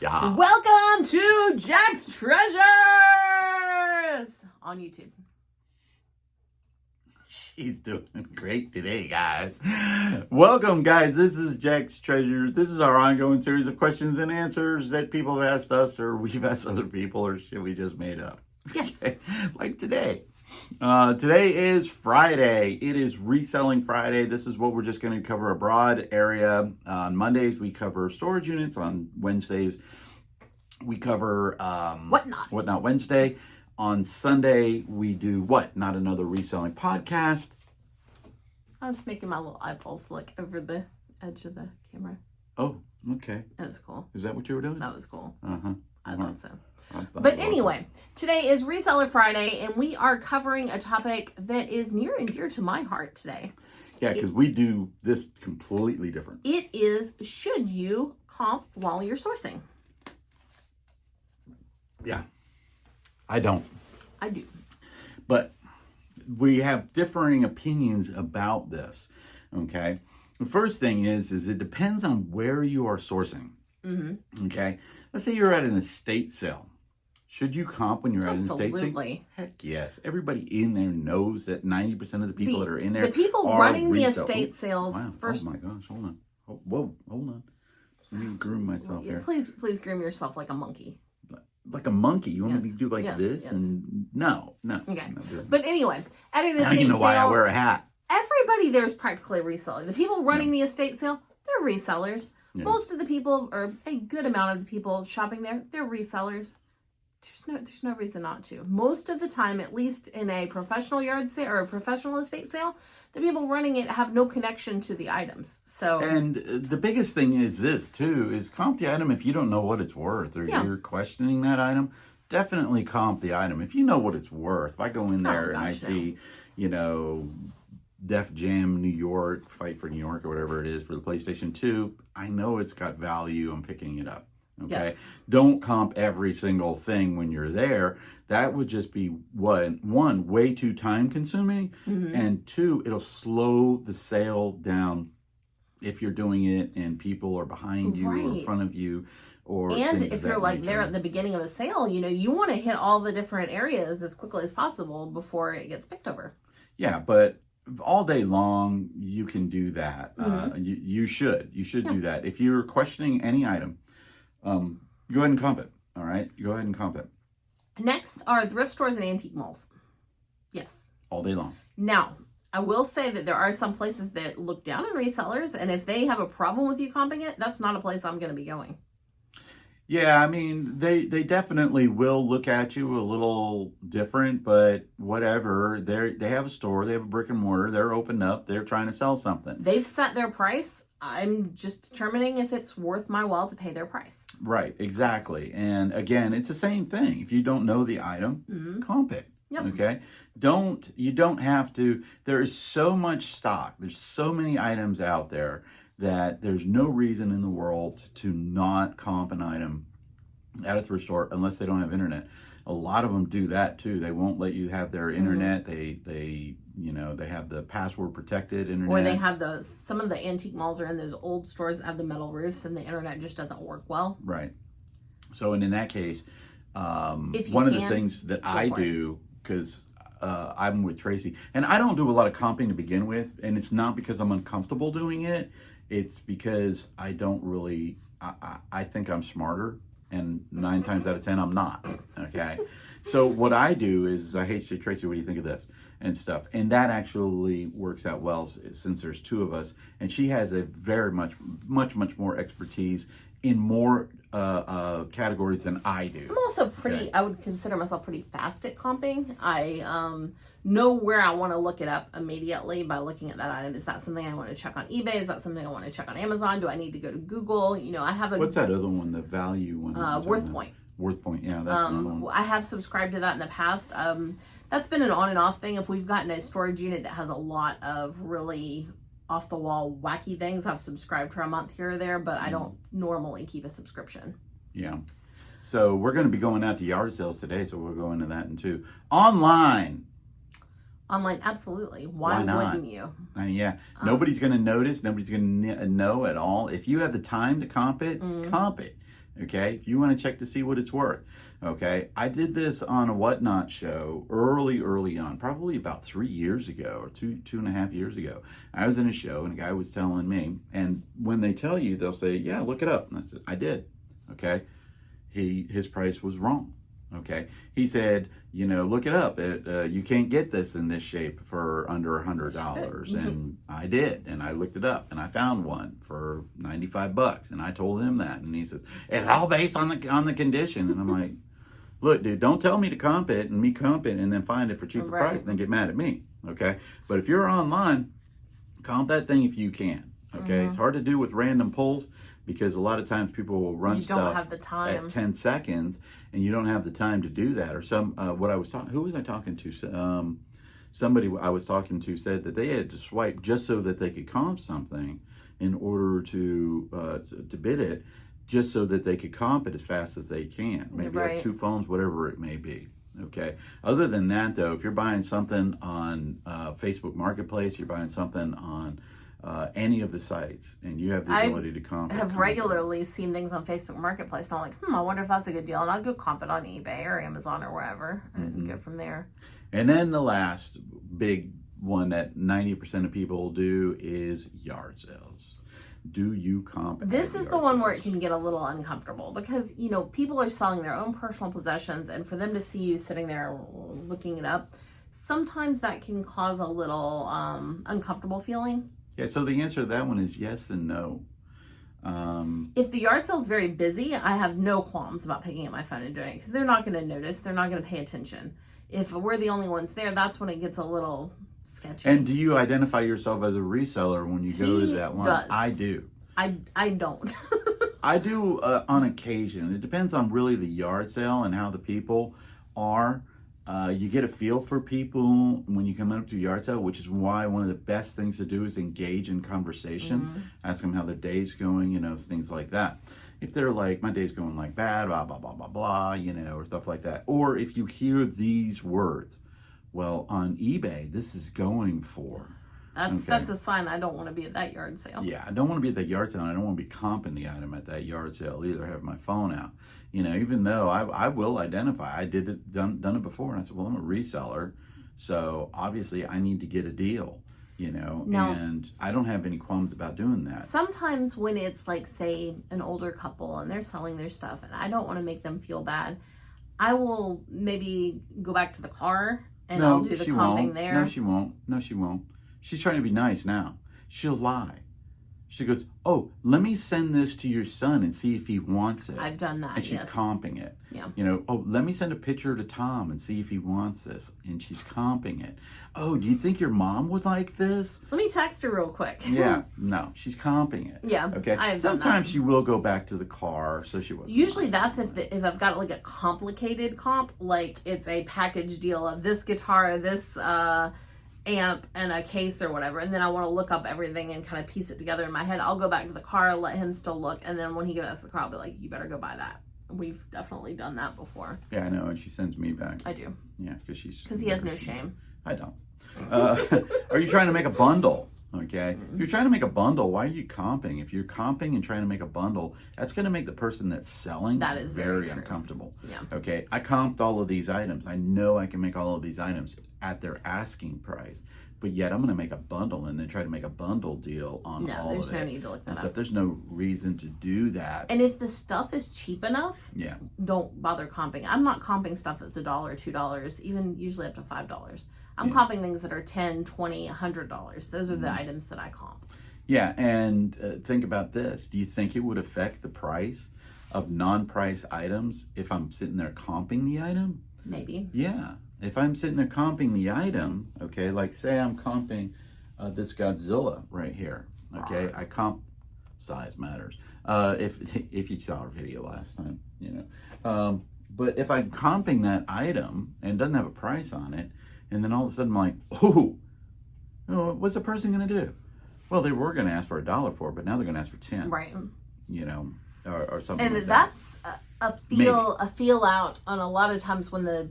Yeah. Welcome to Jack's Treasures on YouTube. She's doing great today, guys. Welcome, guys. This is Jack's Treasures. This is our ongoing series of questions and answers that people have asked us, or we've asked other people, or shit we just made up. Yes. Like today. Today is Friday. It is Reselling Friday. This is what we're just going to cover a broad area. On Mondays, we cover storage units. On Wednesdays, we cover Whatnot Wednesday. On Sunday, we do what? Not another reselling podcast. I was making my little eyeballs look over the edge of the camera. Oh, okay. That was cool. Is that what you were doing? That was cool. Uh-huh. I thought so. But anyway, today is Reseller Friday, and we are covering a topic that is near and dear to my heart today. Yeah, because we do this completely different. It is, should you comp while you're sourcing? Yeah. I don't. I do. But we have differing opinions about this, okay? The first thing is it depends on where you are sourcing, okay? Let's say you're at an estate sale. Should you comp when you're at an estate sale? Absolutely. Heck yes. Everybody in there knows that 90% of the people that are in there the people are running the resale. estate sales first. Oh my gosh, hold on. Whoa, hold on. Let me groom myself here. Please groom yourself like a monkey. Like a monkey? You want me to do like yes, this? yes. And no. Okay. But anyway, at an estate I don't even know why I sale, wear a hat. everybody there is practically a reseller. The people running the estate sale, they're resellers. Yeah. Most of the people, or a good amount of the people shopping there, they're resellers. There's no reason not to. Most of the time, at least in a professional yard sale or a professional estate sale, the people running it have no connection to the items. So, and the biggest thing is this too, is comp the item if you don't know what it's worth or you're questioning that item. Definitely comp the item if you know what it's worth. If I go in there and I see, Def Jam New York, Fight for New York or whatever it is for the PlayStation 2, I know it's got value. I'm picking it up. Okay. Yes. Don't comp every single thing when you're there. That would just be one, way too time consuming, and two, it'll slow the sale down if you're doing it and people are behind you or in front of you. And if you're like there at the beginning of a sale, you want to hit all the different areas as quickly as possible before it gets picked over. Yeah, but all day long you can do that. You should do that. If you're questioning any item, go ahead and comp it. All right, go ahead and comp it. Next are thrift stores and antique malls. Yes. All day long. Now, I will say that there are some places that look down on resellers, and if they have a problem with you comping it, that's not a place I'm going to be going. Yeah, I mean, they definitely will look at you a little different, but whatever. They have a store, they have a brick and mortar, they're opened up, they're trying to sell something. They've set their price. I'm just determining if it's worth my while to pay their price. Right, exactly. And again, it's the same thing. If you don't know the item, comp it. Yep. Okay? You don't have to. There is so much stock. There's so many items out there that there's no reason in the world to not comp an item at a thrift store unless they don't have internet. A lot of them do that too. They won't let you have their internet. They have the password protected internet. Or they have some of the antique malls are in those old stores that have the metal roofs and the internet just doesn't work well. Right. So, and in that case, if one of the things that I do, because I'm with Tracy, and I don't do a lot of comping to begin with, and it's not because I'm uncomfortable doing it. It's because I don't really, I think I'm smarter, and 9 times out of 10, I'm not, okay? So what I do is, I hate to say, Tracy, what do you think of this? And stuff. And that actually works out well since there's 2 of us, and she has a very much more expertise in more categories than I do. I'm also I would consider myself pretty fast at comping. I know where I want to look it up immediately by looking at that item. Is that something I want to check on eBay? Is that something I want to check on Amazon? Do I need to go to Google? I have a... What's that other one, the value one? WorthPoint. WorthPoint, yeah. That's another one. I have subscribed to that in the past. That's been an on and off thing. If we've gotten a storage unit that has a lot of really off the wall wacky things, I've subscribed for a month here or there, but I don't normally keep a subscription. Yeah. So we're going to be going out to yard sales today, so we'll go into that in 2. Online, absolutely. Why wouldn't you? Yeah. Nobody's going to notice. Nobody's going to know at all. If you have the time to comp it, comp it. Okay, if you want to check to see what it's worth. Okay, I did this on a Whatnot show early on, probably about 3 years ago or 2.5 years ago. I was in a show and a guy was telling me, and when they tell you, they'll say, yeah, look it up. And I said, I did. Okay, his price was wrong. Okay, he said, look it up. You can't get this in this shape for under $100, and I did, and I looked it up, and I found one for $95, and I told him that, and he says it's all based on the condition, and I'm like, look, dude, don't tell me to comp it and me comp it and then find it for cheaper price and then get mad at me. Okay, but if you're online, comp that thing if you can. Okay, it's hard to do with random pulls, because a lot of times people will run stuff have the time. at 10 seconds and you don't have the time to do that. Or who was I talking to? Somebody I was talking to said that they had to swipe just so that they could comp something in order to bid it, just so that they could comp it as fast as they can. Maybe have 2 phones, whatever it may be. Okay. Other than that, though, if you're buying something on Facebook Marketplace, you're buying something on any of the sites, and you have the ability to comp it. I have regularly seen things on Facebook Marketplace, and I'm like, I wonder if that's a good deal, and I'll go comp it on eBay or Amazon or wherever, and go from there. And then the last big one that 90% of people do is yard sales. Do you comp? This is the one where it can get a little uncomfortable, because people are selling their own personal possessions, and for them to see you sitting there looking it up, sometimes that can cause a little uncomfortable feeling. Yeah, so the answer to that one is yes and no. If the yard sale is very busy, I have no qualms about picking up my phone and doing it, because they're not going to notice. They're not going to pay attention. If we're the only ones there, that's when it gets a little sketchy. And do you identify yourself as a reseller when you go to that one? Does. I do. I don't. I do on occasion. It depends on really the yard sale and how the people are. You get a feel for people when you come up to a yard sale, which is why one of the best things to do is engage in conversation. Ask them how their day's going, things like that. If they're like, my day's going like bad, blah, blah, blah, blah, blah, or stuff like that. Or if you hear these words, well, on eBay, this is going for. That's a sign I don't want to be at that yard sale. Yeah, I don't want to be at that yard sale. And I don't want to be comping the item at that yard sale either. Have my phone out, even though I will identify. I done it before, and I said, well, I'm a reseller, so obviously I need to get a deal, and I don't have any qualms about doing that. Sometimes when it's like, say, an older couple and they're selling their stuff, and I don't want to make them feel bad, I will maybe go back to the car and I'll do the comping there. No, she won't. She's trying to be nice now. She'll lie. She goes, oh, let me send this to your son and see if he wants it. I've done that, and she's comping it. Yeah. Oh, let me send a picture to Tom and see if he wants this. And she's comping it. Oh, do you think your mom would like this? Let me text her real quick. Yeah, no, she's comping it. Yeah, okay. Sometimes she will go back to the car, so she will. Usually that's if I've got like a complicated comp, like it's a package deal of this guitar, this amp, and a case or whatever, and then I want to look up everything and kind of piece it together in my head. I'll go back to the car, let him still look, and then when he gives us the car, I'll be like, you better go buy that. We've definitely done that before. Yeah, I know, and she sends me back. I do. Yeah, because he has no shame. I don't. Are you trying to make a bundle? Okay. If you're trying to make a bundle, why are you comping? If you're comping and trying to make a bundle, that's going to make the person that's selling very uncomfortable. Yeah. Okay. I comped all of these items. I know I can make all of these items at their asking price, but yet I'm going to make a bundle and then try to make a bundle deal on all of it. No, there's no need to look that up. There's no reason to do that. And if the stuff is cheap enough, yeah, don't bother comping. I'm not comping stuff that's $1, $2, even usually up to $5. I'm comping things that are $10, $20, $100. Those are the items that I comp. Yeah, and think about this. Do you think it would affect the price of non-price items if I'm sitting there comping the item? Maybe. Yeah. If I'm sitting there comping the item, okay, like say I'm comping this Godzilla right here, okay? I comp, size matters. If you saw our video last time, but if I'm comping that item and it doesn't have a price on it, and then all of a sudden I'm like, oh, what's the person going to do? Well, they were going to ask for $1 for it, but now they're going to ask for 10. Right. Or something and like that. That's a feel out on a lot of times when the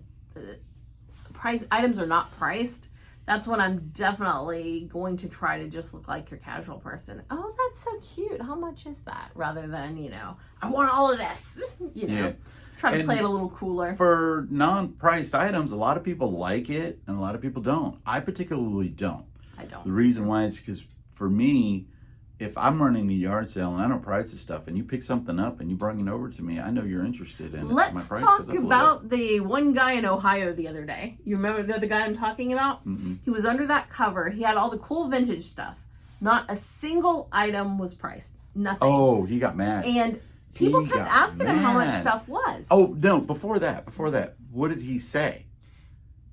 price items are not priced. That's when I'm definitely going to try to just look like your casual person. Oh, that's so cute. How much is that? Rather than, I want all of this. Yeah. Try to play it a little cooler. For non-priced items, a lot of people like it and a lot of people don't. I particularly don't. I don't. The reason why is because for me, if I'm running a yard sale and I don't price the stuff and you pick something up and you bring it over to me, I know you're interested in it. Let's talk about the one guy in Ohio the other day. You remember the guy I'm talking about? Mm-hmm. He was under that cover. He had all the cool vintage stuff. Not a single item was priced. Nothing. Oh, he got mad. And people kept asking him how much stuff was. Oh, no, before that, what did he say?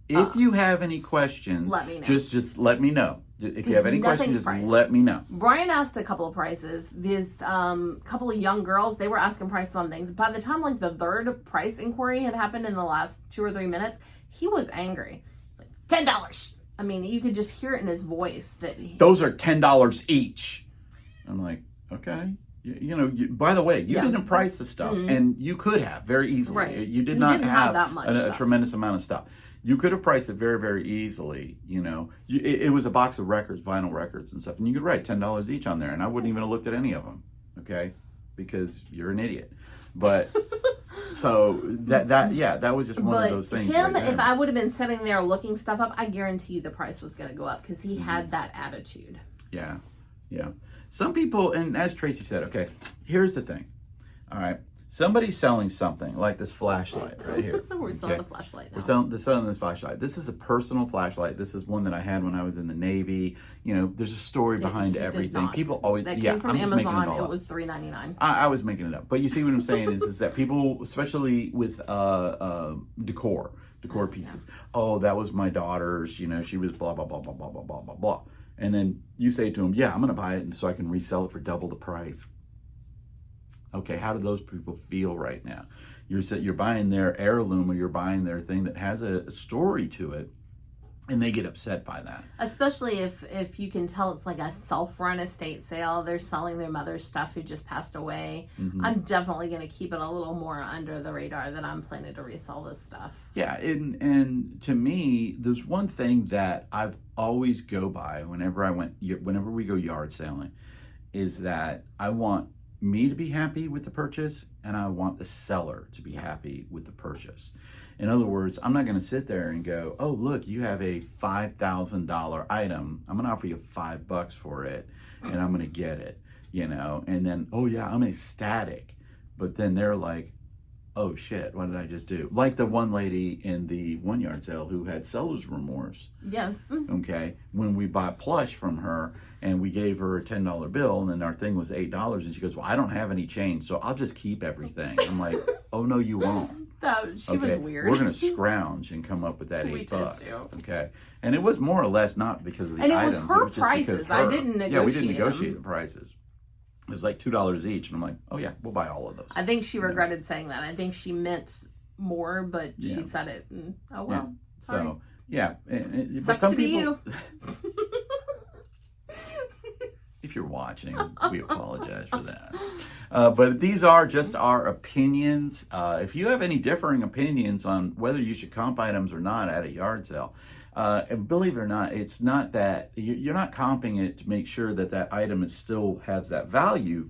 If you have any questions, let me know. Just let me know. If you have any questions, just let me know. Brian asked a couple of prices. This couple of young girls, they were asking prices on things. By the time the third price inquiry had happened in the last 2 or 3 minutes, he was angry. Like, $10. I mean, you could just hear it in his voice. Those are $10 each. I'm like, okay. By the way, you didn't price the stuff, and you could have very easily. Right. You did not have that much a tremendous amount of stuff. You could have priced it very, very easily. It was a box of records, vinyl records and stuff, and you could write $10 each on there, and I wouldn't even have looked at any of them, okay? Because you're an idiot. But so that was just one of those things. If I would have been sitting there looking stuff up, I guarantee you the price was going to go up because he had that attitude. Yeah. Some people, and as Tracy said, okay, here's the thing. All right. Somebody's selling something like this flashlight right here. We're selling the flashlight now. We're selling this flashlight. This is a personal flashlight. This is one that I had when I was in the Navy. There's a story behind everything. People always came from Amazon. It was $3.99. I was making it up, but you see what I'm saying is that people, especially with decor pieces. Yeah. Oh, that was my daughter's. She was blah blah blah blah blah blah blah blah blah. And then you say to them, "Yeah, I'm going to buy it so I can resell it for double the price." Okay, how do those people feel right now? You're buying their heirloom or you're buying their thing that has a story to it, and they get upset by that. Especially if you can tell it's like a self-run estate sale. They're selling their mother's stuff who just passed away. Mm-hmm. I'm definitely going to keep it a little more under the radar that I'm planning to resell this stuff. Yeah, and to me, there's one thing that I've always go by whenever we go yard selling, is that I want me to be happy with the purchase, and I want the seller to be happy with the purchase. In other words, I'm not going to sit there and go, "Oh, look, you have a $5,000 item. I'm going to offer you $5 for it, and I'm going to get it." And then, "Oh yeah, I'm ecstatic," but then they're like, "Oh shit, what did I just do?" Like the one lady in the one yard sale who had seller's remorse. Yes. Okay. When we bought plush from her and we gave her a $10 bill and then our thing was $8 and she goes, "Well, I don't have any change, so I'll just keep everything." I'm like, "Oh no, you won't." She was weird. We're gonna scrounge and come up with that $8. We did too. Okay. And it was more or less not because of the items. items. And it was her prices. I didn't negotiate. Yeah, we didn't negotiate the prices. It was like $2 each, and I'm like, "Oh yeah, we'll buy all of those." I think she regretted saying that. I think she meant more, but she said it. And, oh well. Yeah. So yeah, sucks but some to be people, you. If you're watching, we apologize for that. But these are just our opinions. If you have any differing opinions on whether you should comp items or not at a yard sale, and believe it or not, it's not that you're not comping it to make sure that item still has that value.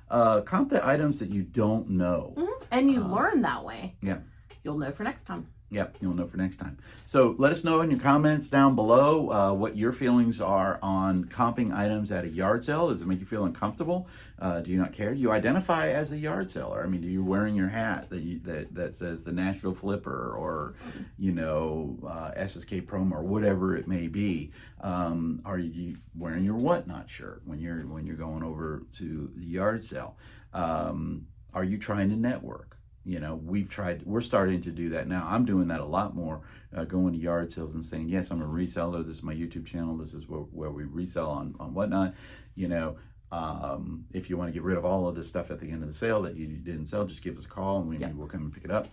Comp the items that you don't know. Mm-hmm. And you learn that way. Yeah. You'll know for next time. Yep, you'll know for next time. So let us know in your comments down below what your feelings are on comping items at a yard sale. Does it make you feel uncomfortable? Do you not care? Do you identify as a yard seller? I mean, are you wearing your hat that says the Nashville Flipper or, SSK Promo or whatever it may be? Are you wearing your whatnot shirt when you're going over to the yard sale? Are you trying to network? We're starting to do that now. I'm doing that a lot more, going to yard sales and saying, "Yes, I'm a reseller. This is my YouTube channel. This is where we resell on whatnot." If you want to get rid of all of this stuff at the end of the sale that you didn't sell, just give us a call and we'll come and pick it up.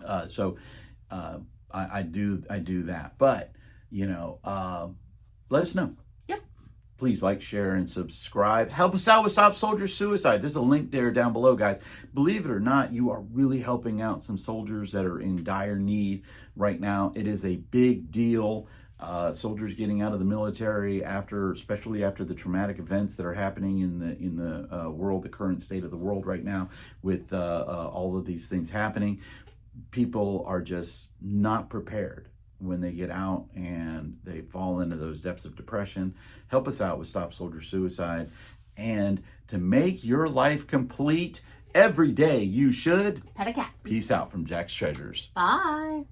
I do that. But, let us know. Please like, share, and subscribe. Help us out with Stop Soldier Suicide. There's a link there down below, guys. Believe it or not, you are really helping out some soldiers that are in dire need right now. It is a big deal. soldiers getting out of the military especially after the traumatic events that are happening in the world, the current state of the world right now, with all of these things happening. People are just not prepared when they get out and they fall into those depths of depression. Help us out with Stop Soldier Suicide. And to make your life complete, every day you should Pet a cat. Peace out from Jack's Treasures. Bye.